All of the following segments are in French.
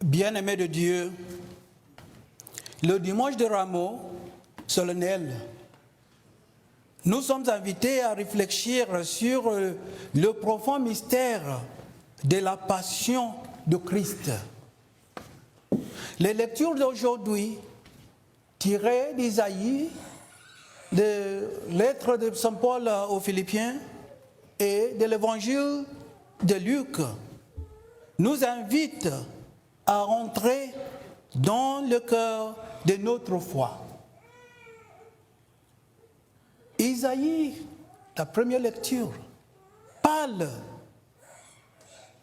Bien-aimés de Dieu, le dimanche de Rameau solennel, nous sommes invités à réfléchir sur le profond mystère de la passion de Christ. Les lectures d'aujourd'hui, tirées d'Isaïe, de lettres de Saint Paul aux Philippiens et de l'évangile de Luc, nous invitent à entrer dans le cœur de notre foi. Isaïe, la première lecture, parle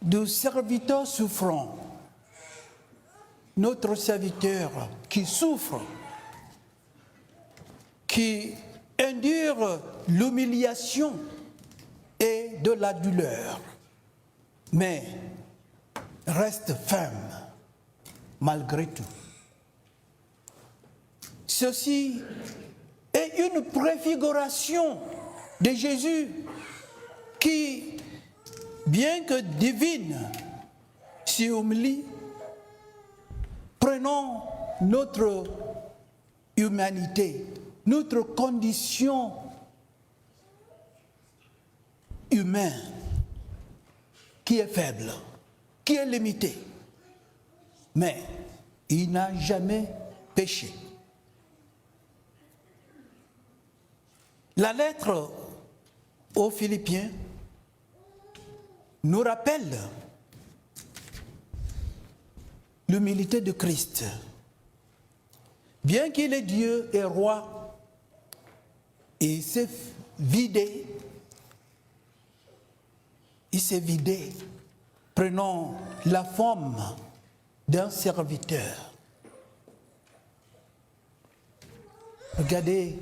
du serviteur souffrant, notre serviteur qui souffre, qui endure l'humiliation et de la douleur, mais reste ferme malgré tout. Ceci est une préfiguration de Jésus qui, bien que divine, s'humilie, prenant notre humanité, notre condition humaine, qui est faible, qui est limitée. Mais il n'a jamais péché. La lettre aux Philippiens nous rappelle l'humilité de Christ. Bien qu'il est Dieu et roi, il s'est vidé, prenant la forme d'un serviteur. Regardez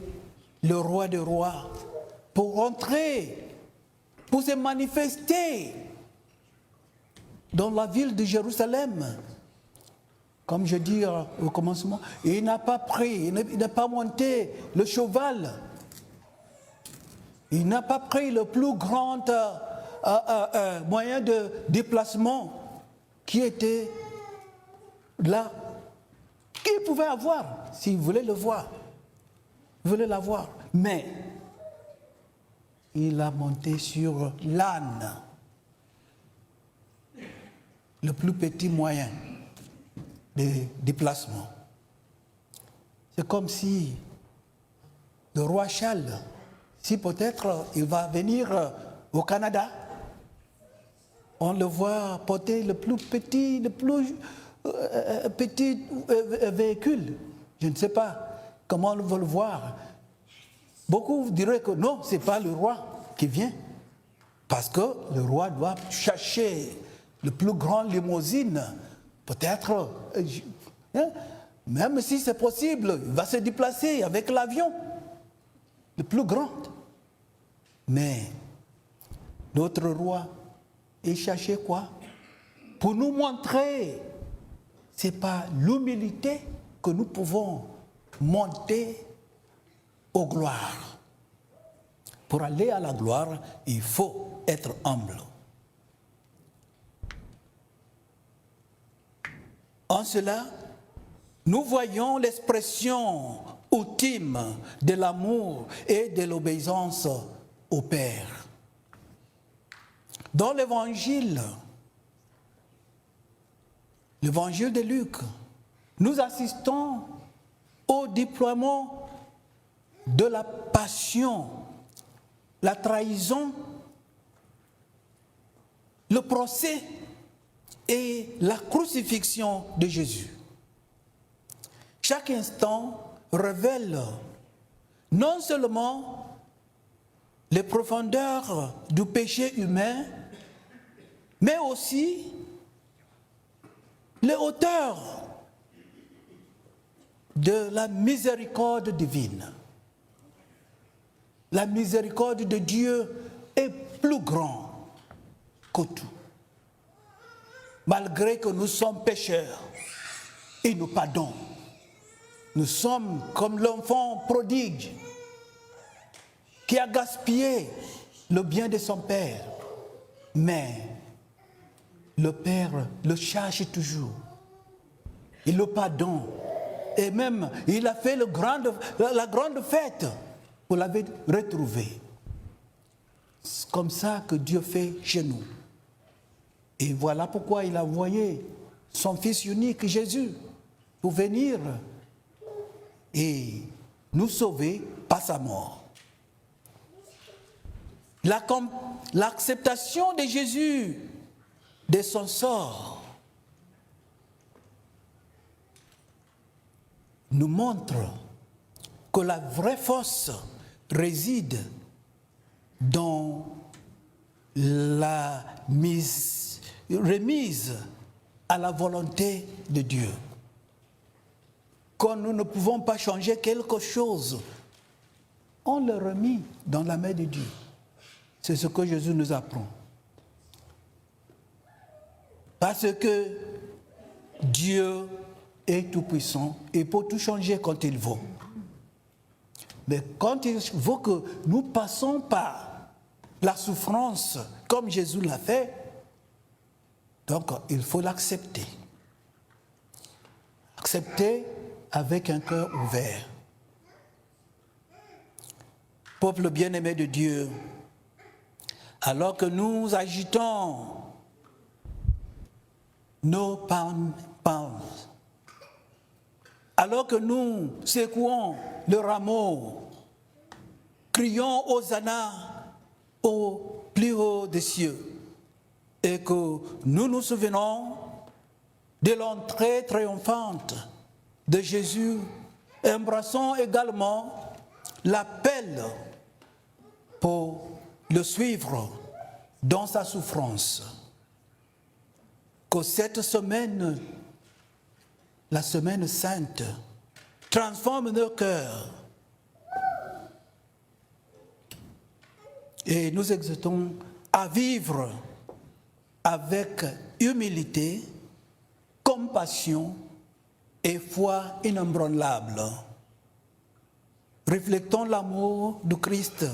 le roi des rois pour entrer, pour se manifester dans la ville de Jérusalem. Comme je dis au commencement, il n'a pas pris, il n'a pas monté le cheval. Il n'a pas pris le plus grand moyen de déplacement qui était là, qu'il pouvait avoir s'il voulait le voir. Il voulait l'avoir. Mais il a monté sur l'âne, le plus petit moyen de déplacement. C'est comme si le roi Charles, si peut-être il va venir au Canada, on le voit porter le plus petit véhicule. Je ne sais pas comment on va le voir. Beaucoup diraient que non, ce n'est pas le roi qui vient. Parce que le roi doit chercher le plus grand limousine. Peut-être, même si c'est possible, il va se déplacer avec l'avion, le plus grand. Mais notre roi, il cherchait quoi? Pour nous montrer, ce n'est pas l'humilité que nous pouvons monter aux gloires. Pour aller à la gloire, il faut être humble. En cela, nous voyons l'expression ultime de l'amour et de l'obéissance au Père. Dans l'évangile de Luc, nous assistons au déploiement de la passion, la trahison, le procès et la crucifixion de Jésus. Chaque instant révèle non seulement les profondeurs du péché humain, mais aussi les hauteurs de la miséricorde divine. La miséricorde de Dieu est plus grande que tout. Malgré que nous sommes pécheurs, il nous pardonne. Nous sommes comme l'enfant prodigue qui a gaspillé le bien de son père. Mais le Père le cherche toujours et le pardon. Et même, il a fait la grande fête pour l'avoir retrouvé. C'est comme ça que Dieu fait chez nous. Et voilà pourquoi il a envoyé son Fils unique, Jésus, pour venir et nous sauver par sa mort. L'acceptation de Jésus de son sort nous montre que la vraie force réside dans la remise à la volonté de Dieu. Quand nous ne pouvons pas changer quelque chose, on le remet dans la main de Dieu. C'est ce que Jésus nous apprend. Parce que Dieu est tout-puissant et peut tout changer quand il veut. Mais quand il veut que nous passons par la souffrance comme Jésus l'a fait, donc il faut l'accepter. Accepter avec un cœur ouvert. Peuple bien-aimé de Dieu, alors que nous agitons nos palmes, alors que nous secouons le rameau, crions Hosanna au plus haut des cieux, et que nous nous souvenons de l'entrée triomphante de Jésus, embrassons également l'appel pour le suivre dans sa souffrance. Que cette semaine, la semaine sainte, transforme nos cœurs et nous exhortons à vivre avec humilité, compassion et foi inébranlable. Reflectons l'amour du Christ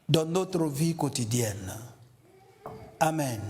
dans notre vie quotidienne. Amen.